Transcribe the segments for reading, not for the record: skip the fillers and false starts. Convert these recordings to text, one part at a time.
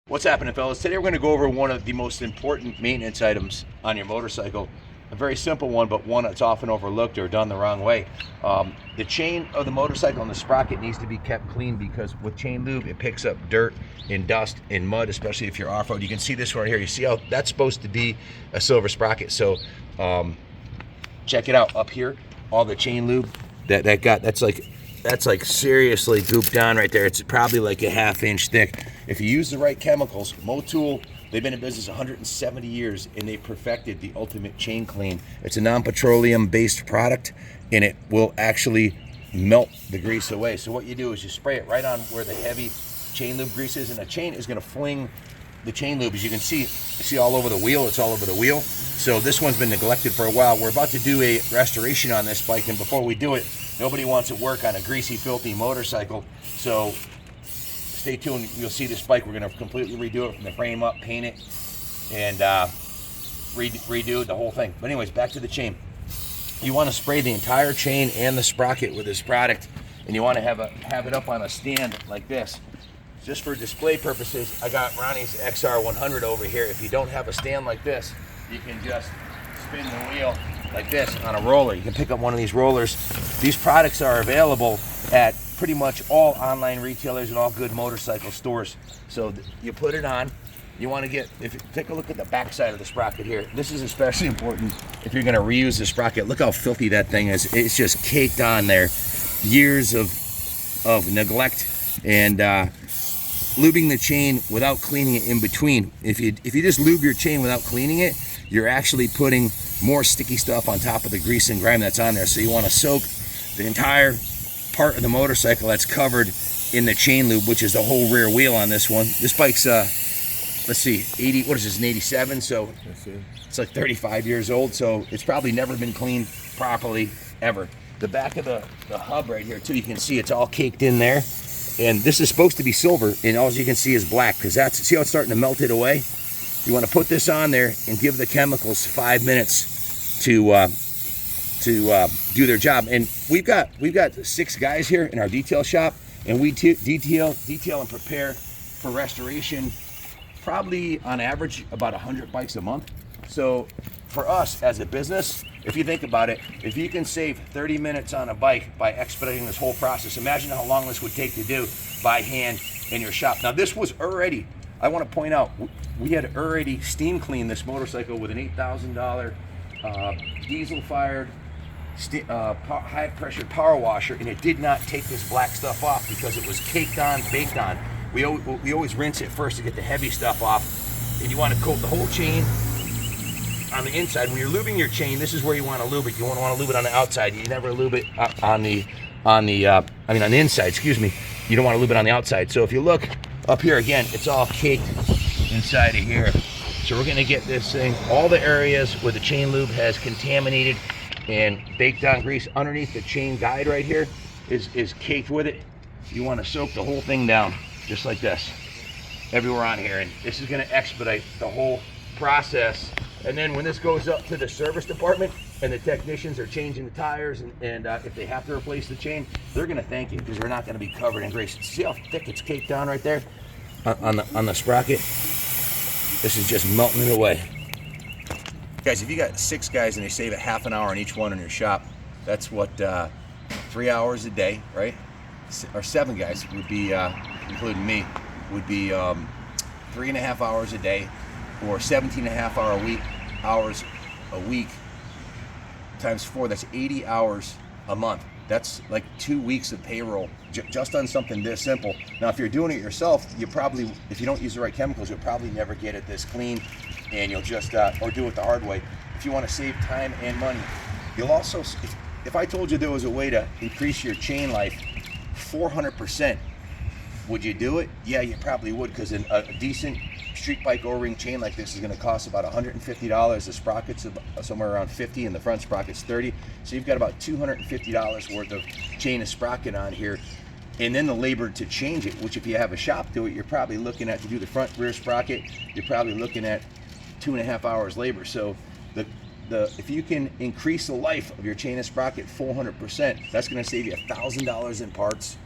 What's happening, fellas? Today we're going to go over one of the most important maintenance items on your motorcycle. A very simple one, but one that's often overlooked or done the wrong way. The chain of the motorcycle and the sprocket needs to be kept clean, because with chain lube it picks up dirt and dust and mud, especially if you're off-road. You can see this one right here. You see how that's supposed to be a silver sprocket. So check it out up here. All the chain lube that's like seriously gooped down right there. It's probably like a ½ inch thick. If you use the right chemicals, MOTUL, they've been in business 170 years and they perfected the ultimate chain clean. It's a non-petroleum based product and it will actually melt the grease away. So what you do is you spray it right on where the heavy chain lube grease is, and the chain is going to fling the chain lube. As you can see all over the wheel. It's all over the wheel. So this one's been neglected for a while. We're about to do a restoration on this bike, and before we do it, nobody wants to work on a greasy, filthy motorcycle. So stay tuned. You'll see this bike. We're going to completely redo it from the frame up, paint it, and redo the whole thing. But anyways, back to the chain. You want to spray the entire chain and the sprocket with this product, and you want to have it up on a stand like this. Just for display purposes, I got Ronnie's XR100 over here. If you don't have a stand like this, you can just spin the wheel like this on a roller. You can pick up one of these rollers. These products are available at pretty much all online retailers and all good motorcycle stores. So you put it on. You want to if you take a look at the back side of the sprocket here. This is especially important if you're going to reuse the sprocket. Look how filthy that thing is. It's just caked on there. Years of neglect and lubing the chain without cleaning it in between. If you just lube your chain without cleaning it, you're actually putting more sticky stuff on top of the grease and grime that's on there. So you want to soak the entire part of the motorcycle that's covered in the chain lube, which is the whole rear wheel on this one. This bike's let's see, 80, what is this, an 87? So it's like 35 years old, so it's probably never been cleaned properly ever. The back of the hub right here too, you can see it's all caked in there. And this is supposed to be silver, and all you can see is black, because see how it's starting to melt it away? You want to put this on there and give the chemicals 5 minutes to do their job. And we've got 6 guys here in our detail shop, and we detail and prepare for restoration probably on average about 100 bikes a month. So for us as a business, if you think about it, if you can save 30 minutes on a bike by expediting this whole process, imagine how long this would take to do by hand in your shop. Now this was already, I want to point out, we had already steam cleaned this motorcycle with an $8,000 diesel fired high pressure power washer, and it did not take this black stuff off because it was caked on, baked on. We always rinse it first to get the heavy stuff off, and you want to coat the whole chain on the inside. When you're lubing your chain, this is where you want to lube it. You want to lube it on the outside. You never lube it on the inside, excuse me. You don't want to lube it on the outside. So if you look up here again, it's all caked inside of here. So we're going to get this thing, all the areas where the chain lube has contaminated and baked on grease underneath the chain guide right here is caked with it. You want to soak the whole thing down just like this everywhere on here, and this is going to expedite the whole process. And then when this goes up to the service department and the technicians are changing the tires, and if they have to replace the chain, they're going to thank you, because they're not going to be covered in grease. See how thick it's caked down right there on the sprocket? This is just melting it away. Guys, if you got 6 guys and they save a ½ an hour on each one in your shop, that's what 3 hours a day, right? Or 7 guys would be, including me, would be 3.5 hours a day, or 17.5 hours a week times 4. That's 80 hours a month. That's like 2 weeks of payroll just on something this simple. Now, if you're doing it yourself, you probably, if you don't use the right chemicals, you'll probably never get it this clean, and you'll just or do it the hard way. If you want to save time and money, you'll also, if I told you there was a way to increase your chain life 400%, would you do it? Yeah, you probably would, because a decent street bike O-ring chain like this is going to cost about $150. The sprocket's somewhere around $50, and the front sprocket's $30. So you've got about $250 worth of chain and sprocket on here, and then the labor to change it, which if you have a shop do it, you're probably looking at, to do the front rear sprocket, you're probably looking at 2.5 hours labor. So if you can increase the life of your chain and sprocket 400%, that's going to save you $1,000 in parts,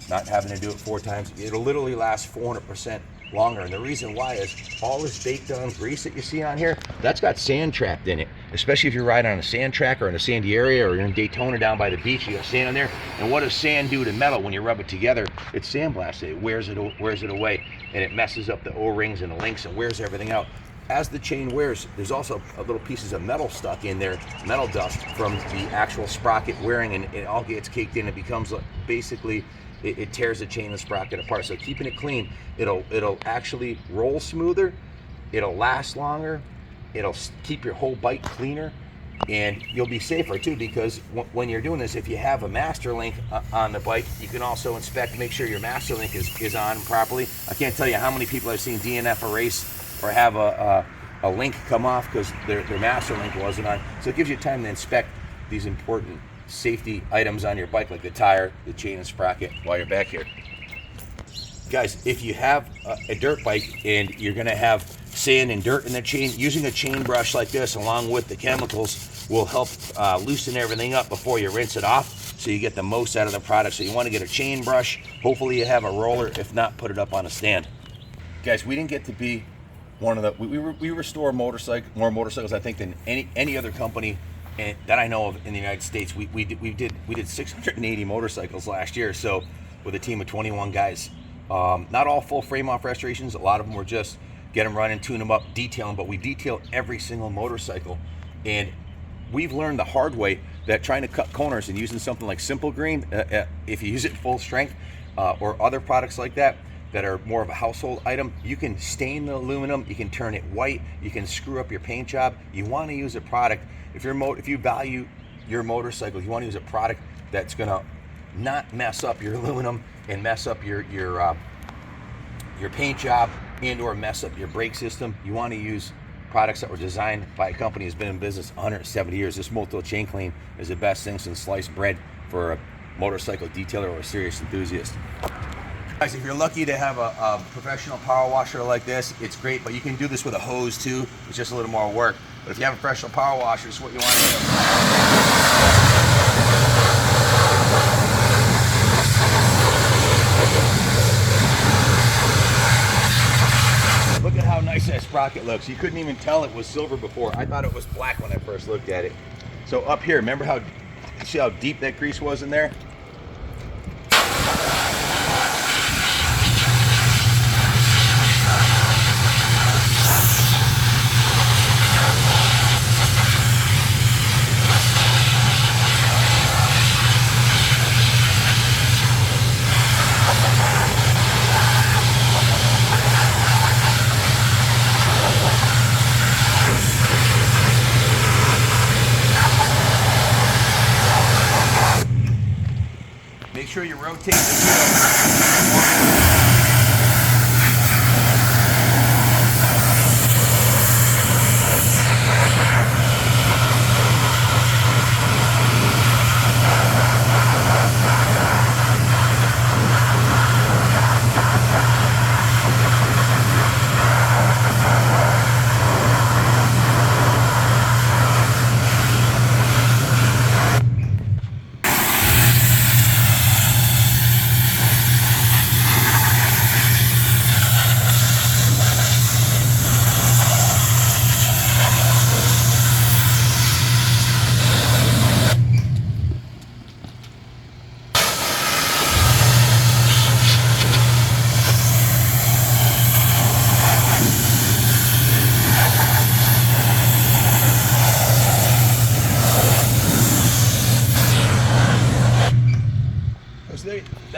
not having to do it 4 times. It'll literally last 400% longer. And the reason why is all this baked on grease that you see on here, that's got sand trapped in it. Especially if you're riding on a sand track or in a sandy area, or you're in Daytona down by the beach, you got sand on there. And what does sand do to metal when you rub it together? It sandblasts it, wears it away, and it messes up the O-rings and the links and wears everything out. As the chain wears, there's also a little pieces of metal stuck in there, metal dust from the actual sprocket wearing, and it all gets caked in. It becomes basically, it tears the chain and sprocket apart. So keeping it clean, it'll actually roll smoother, it'll last longer, it'll keep your whole bike cleaner, and you'll be safer too, because when you're doing this, if you have a master link on the bike, you can also inspect, make sure your master link is on properly. I can't tell you how many people I've seen DNF a race or have a link come off because their master link wasn't on. So it gives you time to inspect these important safety items on your bike, like the tire, the chain and sprocket, while you're back here. Guys, if you have a dirt bike and you're gonna have sand and dirt in the chain, using a chain brush like this along with the chemicals will help loosen everything up before you rinse it off, so you get the most out of the product. So you want to get a chain brush. Hopefully you have a roller. If not, put it up on a stand. Guys, we didn't get to be one of the, we restore more motorcycles I think than any other company that I know of in the United States. We did 680 motorcycles last year, so with a team of 21 guys. Not all full frame off restorations. A lot of them were just get them running, tune them up, detail them, but we detail every single motorcycle. And we've learned the hard way that trying to cut corners and using something like Simple Green, if you use it full strength, or other products like that are more of a household item, you can stain the aluminum, you can turn it white, you can screw up your paint job. You want to use a product, if you value your motorcycle, you want to use a product that's gonna not mess up your aluminum and mess up your paint job and or mess up your brake system. You want to use products that were designed by a company that's been in business 170 years. This MOTUL chain clean is the best thing since sliced bread for a motorcycle detailer or a serious enthusiast. Guys, if you're lucky to have a professional power washer like this, it's great, but you can do this with a hose too. It's just a little more work. But if you have a professional power washer, it's what you want to do. Look at how nice that sprocket looks. You couldn't even tell it was silver before. I thought it was black when I first looked at it. So up here, remember how, see how deep that grease was in there? Make sure you rotate the wheel.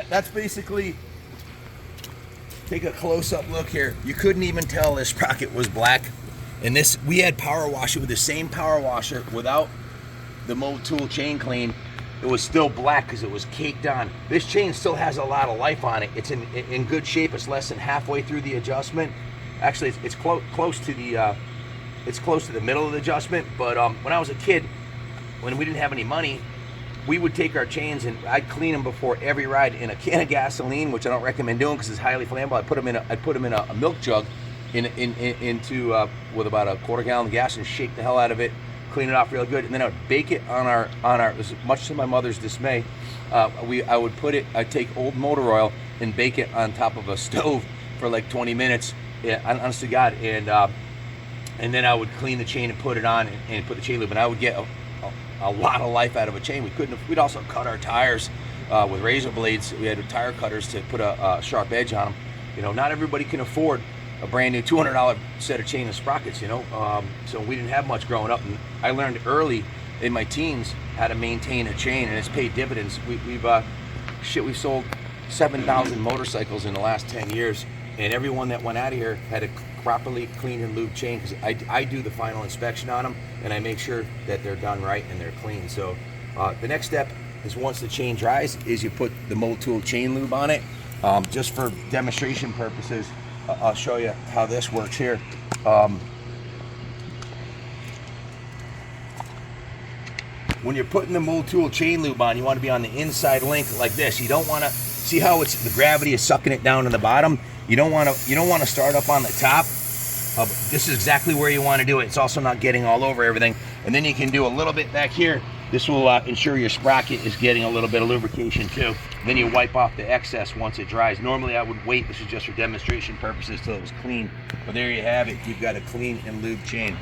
That's basically, take a close-up look here. You couldn't even tell this sprocket was black. And this, we had power washer with the same power washer without the MOTUL chain clean. It was still black because it was caked on. This chain still has a lot of life on it. It's in good shape. It's less than halfway through the adjustment. Actually, it's close to the middle of the adjustment. But when I was a kid, when we didn't have any money, we would take our chains and I'd clean them before every ride in a can of gasoline, which I don't recommend doing because it's highly flammable. I put them in a milk jug into with about a quarter gallon of gas and shake the hell out of it, clean it off real good, and then I would bake it on our much to my mother's dismay. I'd take old motor oil and bake it on top of a stove for like 20 minutes, yeah, honest to God, and then I would clean the chain and put it on and put the chain lube, and I would get a lot of life out of a chain. We'd also cut our tires with razor blades. We had tire cutters to put a sharp edge on them. You know, not everybody can afford a brand new $200 set of chain and sprockets, you know. So we didn't have much growing up, and I learned early in my teens how to maintain a chain, and it's paid dividends. We've sold 7,000 motorcycles in the last 10 years, and everyone that went out of here had a properly clean and lubed chain, because I do the final inspection on them, and I make sure that they're done right and they're clean. So the next step is, once the chain dries, is you put the MOTUL chain lube on it. Just for demonstration purposes, I'll show you how this works here. When you're putting the MOTUL chain lube on, you want to be on the inside link like this. You don't want to see how the gravity is sucking it down to the bottom. You don't want to start up on the top. This is exactly where you want to do it. It's also not getting all over everything. And then you can do a little bit back here. This will ensure your sprocket is getting a little bit of lubrication too. Then you wipe off the excess once it dries. Normally I would wait, this is just for demonstration purposes, till it was clean. But there you have it, you've got a clean and lubed chain.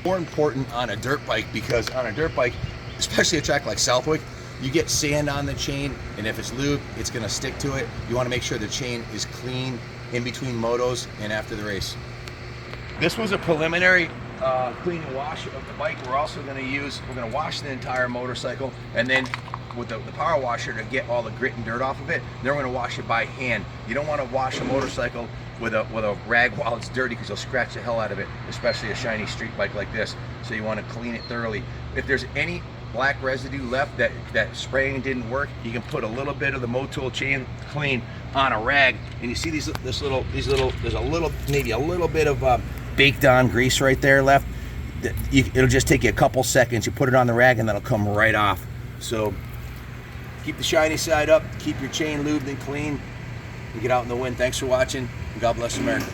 More important on a dirt bike, because on a dirt bike, especially a track like Southwick, you get sand on the chain, and if it's lubed, it's gonna stick to it. You wanna make sure the chain is clean in between motos and after the race. This was a preliminary clean and wash of the bike. We're gonna wash the entire motorcycle, and then with the power washer to get all the grit and dirt off of it. Then we're gonna wash it by hand. You don't wanna wash a motorcycle with a rag while it's dirty, because you'll scratch the hell out of it, especially a shiny street bike like this. So you wanna clean it thoroughly. If there's any black residue left that spraying didn't work, you can put a little bit of the MOTUL chain clean on a rag, and you see there's there's maybe a little bit of baked on grease right there left. It'll just take you a couple seconds. You put it on the rag and that'll come right off. So keep the shiny side up, keep your chain lubed and clean, and get out in the wind. Thanks for watching, and God bless America.